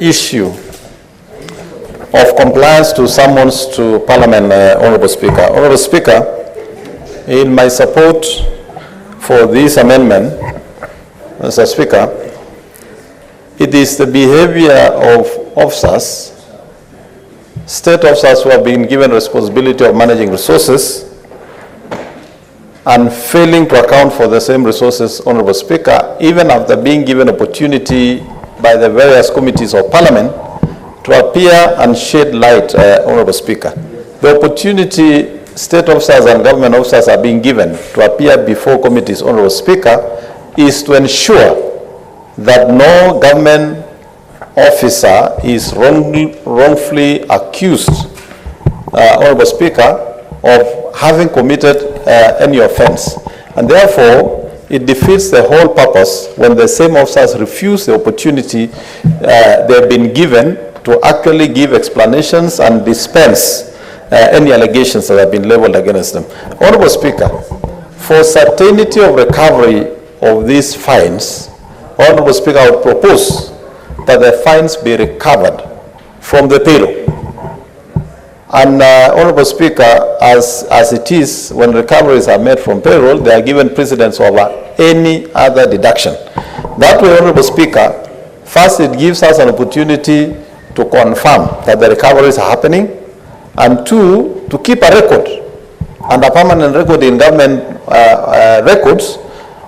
issue of compliance to summons to Parliament, Honourable Speaker. Honourable Speaker, in my support for this amendment, Mr. Speaker, it is the behavior of officers, state officers who have been given responsibility of managing resources and failing to account for the same resources, Honourable Speaker, even after being given opportunity by the various committees of Parliament to appear and shed light, Honourable Speaker. The opportunity state officers and government officers are being given to appear before committees, Honourable Speaker, is to ensure that no government officer is wrongfully accused, Honourable Speaker, of having committed any offence. And therefore, it defeats the whole purpose when the same officers refuse the opportunity they've been given to actually give explanations and dispense any allegations that have been leveled against them. Honourable Speaker, for certainty of recovery of these fines, Honourable Speaker, I would propose that the fines be recovered from the payroll. And Honourable Speaker, as it is, when recoveries are made from payroll, they are given precedence over any other deduction. That way, Honourable Speaker, first it gives us an opportunity to confirm that the recoveries are happening, and two, to keep a record and a permanent record in government records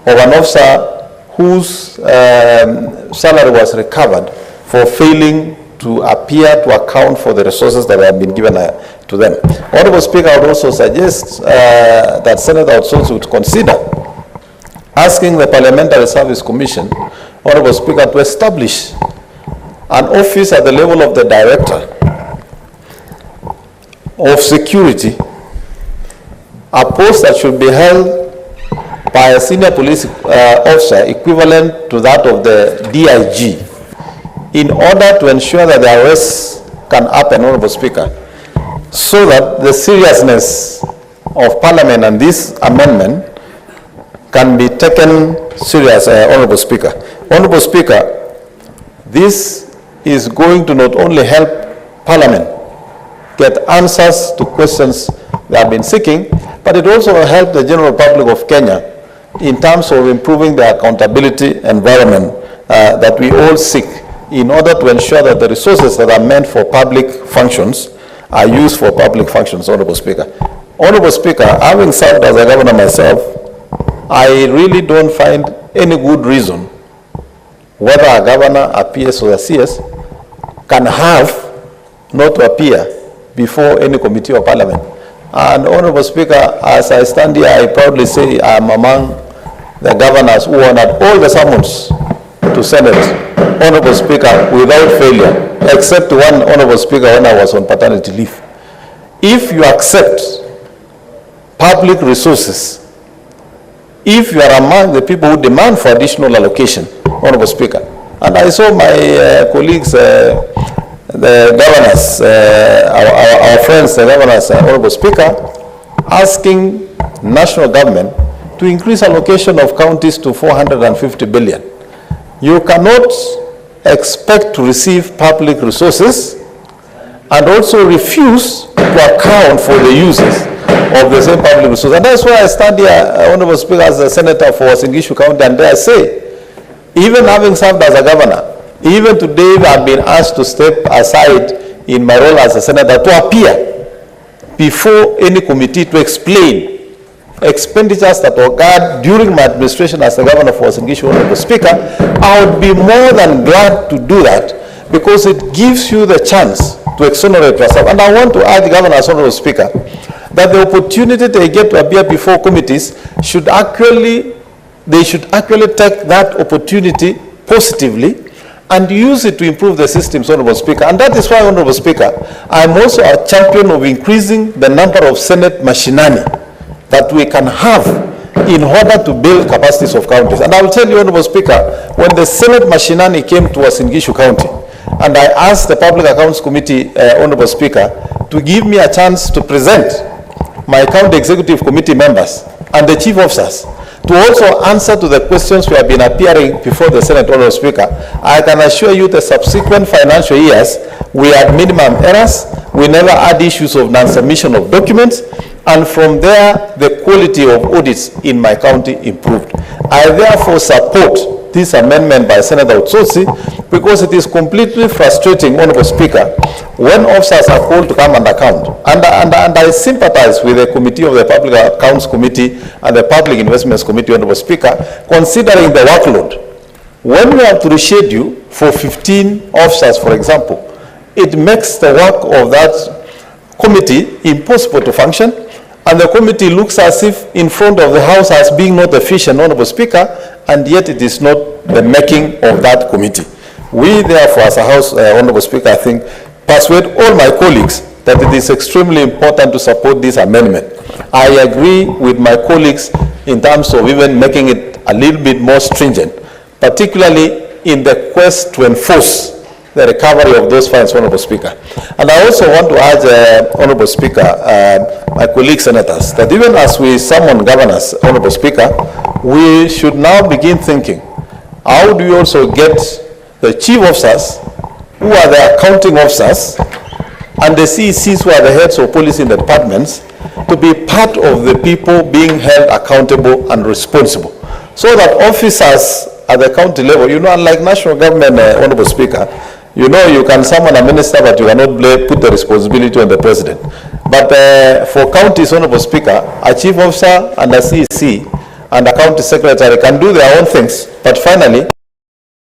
of an officer whose salary was recovered for failing to appear to account for the resources that have been given to them. Honourable Speaker, I would also suggest that Senator also would consider asking the Parliamentary Service Commission, Honourable Speaker, to establish an office at the level of the Director of Security, a post that should be held by a senior police officer equivalent to that of the DIG, in order to ensure that the arrests can happen, Honourable Speaker, so that the seriousness of Parliament and this amendment can be taken serious, Honourable Speaker. Honourable Speaker, this is going to not only help Parliament get answers to questions they have been seeking, but it also will help the general public of Kenya in terms of improving the accountability environment that we all seek, in order to ensure that the resources that are meant for public functions are used for public functions, Honourable Speaker. Honourable Speaker, having served as a governor myself, I really don't find any good reason whether a governor, a PS or a CS can have not to appear before any committee of Parliament. And Honourable Speaker, as I stand here, I proudly say I am among the governors who honored all the summons to Senate, Honourable Speaker, without failure, except one, Honourable Speaker, when I was on paternity leave. If you accept public resources, if you are among the people who demand for additional allocation, Honourable Speaker, and I saw my colleagues, the governors, our friends, the governors, Honourable Speaker, asking national government to increase allocation of counties to 450 billion. You cannot expect to receive public resources and also refuse to account for the uses of the same public resources. And that's why I stand here, Honourable Speaker, as a senator for Singishu County, and I say, even having served as a governor, even today I have been asked to step aside in my role as a senator to appear before any committee to explain expenditures that occurred during my administration as the governor for Singishu, Honourable Speaker. I would be more than glad to do that, because it gives you the chance to exonerate yourself. And I want to urge governors, Honourable Speaker, that the opportunity they get to appear before committees should actually take that opportunity positively and use it to improve the systems, Honourable Speaker. And that is why, Honourable Speaker, I am also a champion of increasing the number of Senate machinani that we can have in order to build capacities of counties. And I will tell you, Honourable Speaker, when the Senate machinani came to us in Gishu County, and I asked the Public Accounts Committee, Honourable Speaker, to give me a chance to present my county executive committee members and the chief officers To also answer to the questions we have been appearing before the Senate, Honorable Speaker, I can assure you the subsequent financial years, we had minimum errors, we never had issues of non-submission of documents, and from there, the quality of audits in my county improved. I therefore support this amendment by Senator Otsotsi because it is completely frustrating, Honorable Speaker, when officers are called to come and account. And I sympathize with the Committee of the Public Accounts Committee and the Public Investments Committee, Honorable Speaker, considering the workload. When we have to reschedule for 15 officers, for example, it makes the work of that committee impossible to function, and the committee looks as if in front of the House as being not efficient, Honorable Speaker, and yet it is not the making of that committee. We therefore, as a House, Honorable Speaker, I think, persuade all my colleagues that it is extremely important to support this amendment. I agree with my colleagues in terms of even making it a little bit more stringent, particularly in the quest to enforce the recovery of those funds, Honorable Speaker. And I also want to urge, Honorable Speaker, my colleague senators, that even as we summon governors, Honorable Speaker, we should now begin thinking, how do we also get the chief officers, who are the accounting officers, and the CECs, who are the heads of police in the departments, to be part of the people being held accountable and responsible, so that officers at the county level, you know, unlike national government, Honorable Speaker, you know, you can summon a minister, but you cannot put the responsibility on the president. But for counties, Honorable Speaker, a chief officer and a CEC and a county secretary can do their own things, but finally,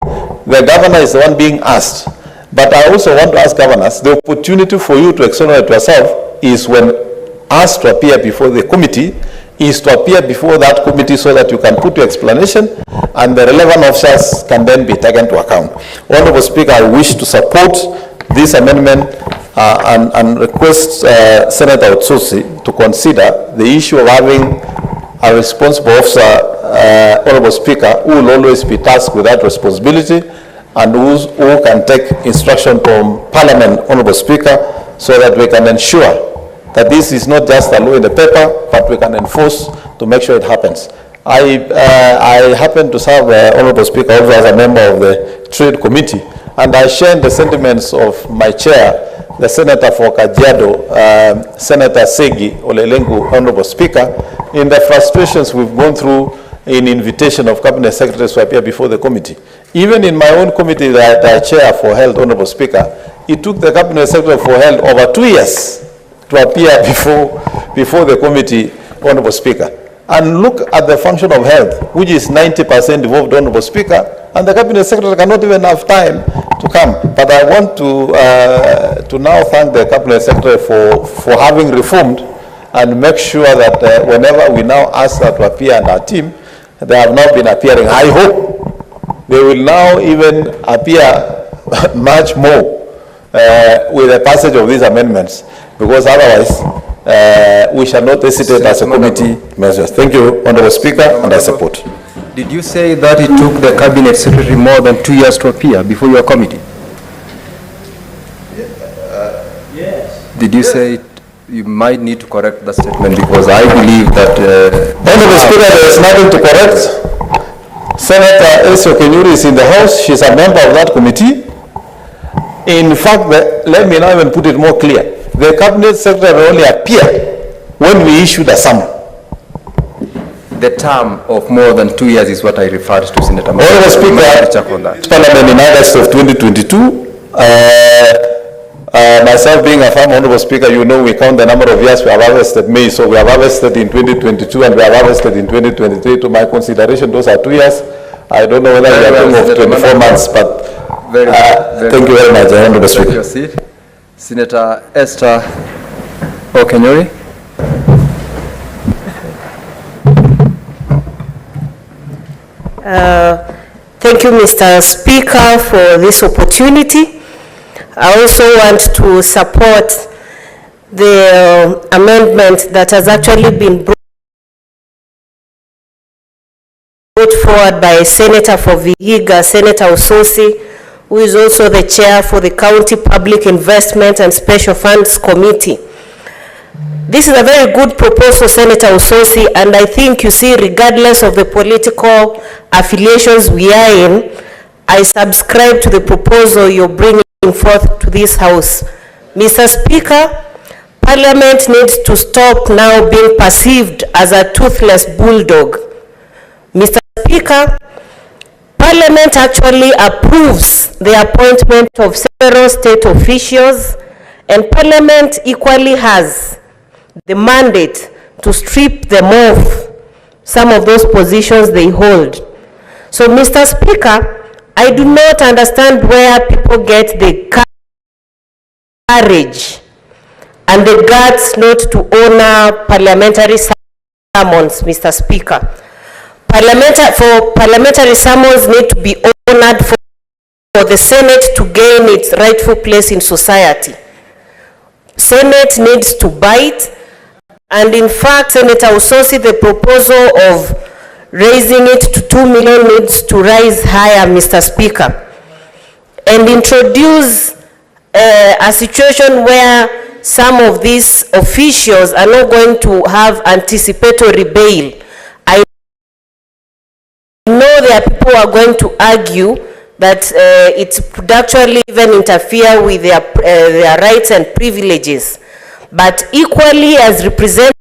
the governor is the one being asked. But I also want to ask governors, the opportunity for you to exonerate yourself is when asked to appear before the committee, is to appear before that committee so that you can put your explanation and the relevant officers can then be taken to account. Honorable Speaker, I wish to support this amendment and request Senator Otsotsi to consider the issue of having a responsible officer, Honorable Speaker, who will always be tasked with that responsibility and who can take instruction from Parliament, Honorable Speaker, so that we can ensure that this is not just a law in the paper, but we can enforce to make sure it happens. I happen to serve, Honorable Speaker, also as a member of the Trade Committee, and I share the sentiments of my chair, the Senator for Kajiado, Senator Segi Olelengu, Honorable Speaker, in the frustrations we've gone through in invitation of Cabinet Secretaries to appear before the committee. Even in my own committee that I chair for health, Honorable Speaker, it took the Cabinet Secretary for health over 2 years to appear before the committee, Honorable Speaker. And look at the function of health, which is 90% involved, Honorable Speaker, and the Cabinet Secretary cannot even have time to come. But I want to now thank the Cabinet Secretary for having reformed and make sure that whenever we now ask her to appear on our team, they have not been appearing. I hope they will now even appear much more with the passage of these amendments, because otherwise we shall not hesitate as a committee measures. Thank you, Honorable Speaker, and I support. Did you say that it took the Cabinet Secretary more than 2 years to appear before your committee? Yes. Did you say you might need to correct the statement, because I believe that... Honorable Speaker, there is nothing to correct. Senator Esio Kenyuri is in the House. She's a member of that committee. In fact, let me now even put it more clear. The Cabinet Secretary will only appear when we issued a summon. The term of more than 2 years is what I referred to, Senator. Honorable Speaker, Parliament in August of 2022, myself being a former Honorable Speaker, you know we count the number of years we have harvested maize, so we have harvested in 2022 and we have harvested in 2023. To my consideration, those are 2 years. I don't know whether we are talking of 24 months, but thank you very much, Honorable Speaker. Senator Esther Okenyori. Thank you, Mr. Speaker, for this opportunity. I also want to support the amendment that has actually been brought forward by Senator for Vihiga, Senator Otsotsi, who is also the chair for the County Public Investment and Special Funds Committee. This is a very good proposal, Senator Ososi, and I think, you see, regardless of the political affiliations we are in, I subscribe to the proposal you're bringing forth to this House. Mr. Speaker, Parliament needs to stop now being perceived as a toothless bulldog. Mr. Speaker, Parliament actually approves the appointment of several state officials, and Parliament equally has the mandate to strip them off some of those positions they hold. So, Mr. Speaker, I do not understand where people get the courage and the guts not to honor parliamentary summons, Mr. Speaker. Parliamentary summons need to be honored for the Senate to gain its rightful place in society. Senate needs to bite, and in fact, Senator Ososi, the proposal of raising it to 2 million needs to rise higher, Mr. Speaker, and introduce a situation where some of these officials are not going to have anticipatory bail. I know there are people who are going to argue that it would actually even interfere with their rights and privileges. But equally, as representatives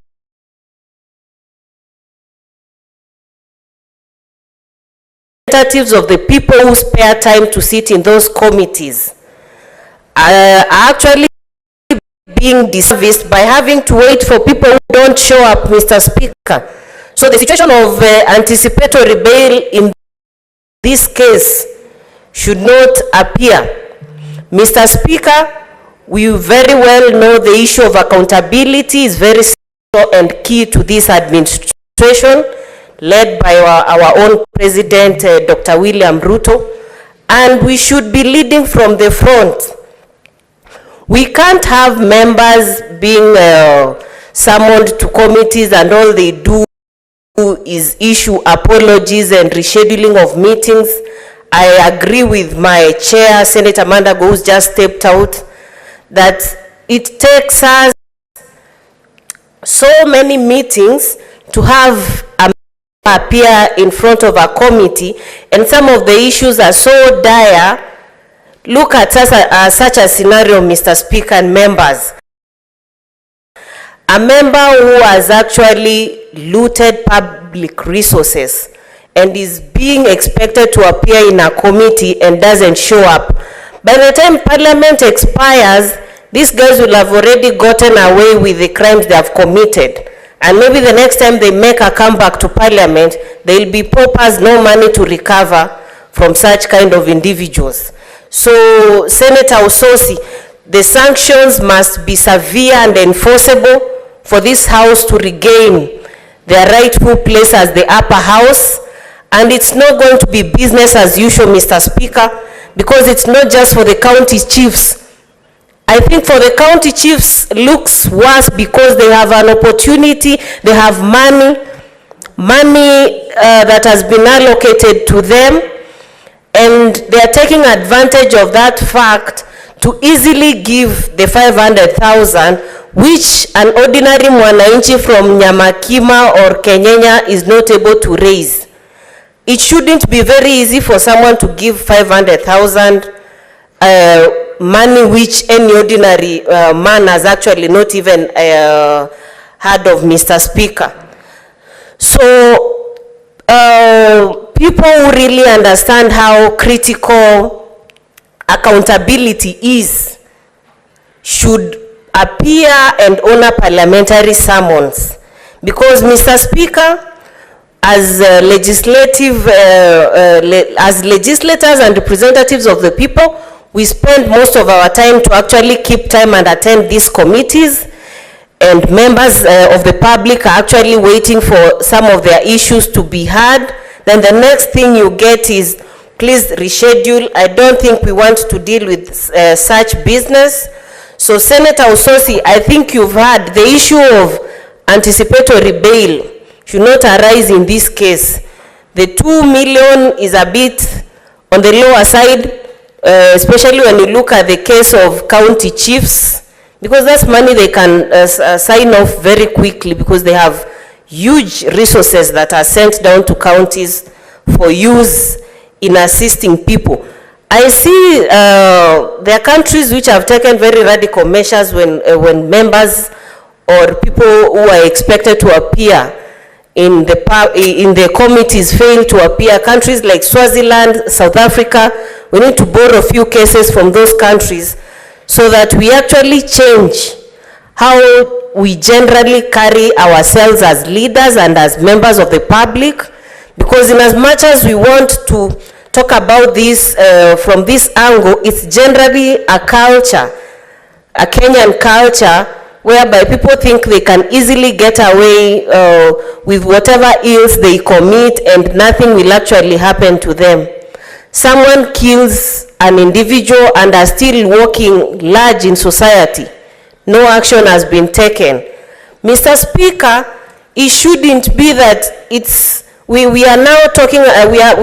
of the people who spare time to sit in those committees are actually being disserviced by having to wait for people who don't show up, Mr. Speaker. So the situation of anticipatory bail in this case should not appear. Mr. Speaker, we very well know the issue of accountability is very central and key to this administration, led by our own President, Dr. William Ruto, and we should be leading from the front. We can't have members being summoned to committees and all they do is issue apologies and rescheduling of meetings. I agree with my chair, Senator Mandago, who's just stepped out, that it takes us so many meetings to have a appear in front of a committee, and some of the issues are so dire. Look at such a scenario, Mr. Speaker and members. A member who has actually looted public resources and is being expected to appear in a committee and doesn't show up. By the time Parliament expires, these guys will have already gotten away with the crimes they have committed. And maybe the next time they make a comeback to Parliament, there will be paupers, no money to recover from such kind of individuals. So, Senator Ososi, the sanctions must be severe and enforceable for this House to regain their rightful place as the upper house. And it's not going to be business as usual, Mr. Speaker, because it's not just for the county chiefs. I think for the county chiefs looks worse because they have an opportunity, they have money that has been allocated to them, and they are taking advantage of that fact to easily give the 500,000, which an ordinary mwananchi from Nyamakima or Kenyanya is not able to raise. It shouldn't be very easy for someone to give 500,000 money which any ordinary man has actually not even heard of, Mr. Speaker. So people who really understand how critical accountability is should appear and honor parliamentary summons, because, Mr. Speaker, as legislators and representatives of the people, we spend most of our time to actually keep time and attend these committees, and members of the public are actually waiting for some of their issues to be heard. Then the next thing you get is, please reschedule. I don't think we want to deal with such business. So, Senator Ososi, I think you've heard the issue of anticipatory bail should not arise in this case. The 2 million is a bit on the lower side, especially when you look at the case of county chiefs, because that's money they can sign off very quickly, because they have huge resources that are sent down to counties for use in assisting people. I see there are countries which have taken very radical measures when members or people who are expected to appear in the committees fail to appear. Countries like Swaziland, South Africa, we need to borrow a few cases from those countries so that we actually change how we generally carry ourselves as leaders and as members of the public. Because in as much as we want to talk about this from this angle, it's generally a culture, a Kenyan culture, whereby people think they can easily get away with whatever ills they commit and nothing will actually happen to them. Someone kills an individual and are still walking large in society. No action has been taken. Mr. Speaker, it shouldn't be that we are now talking, we are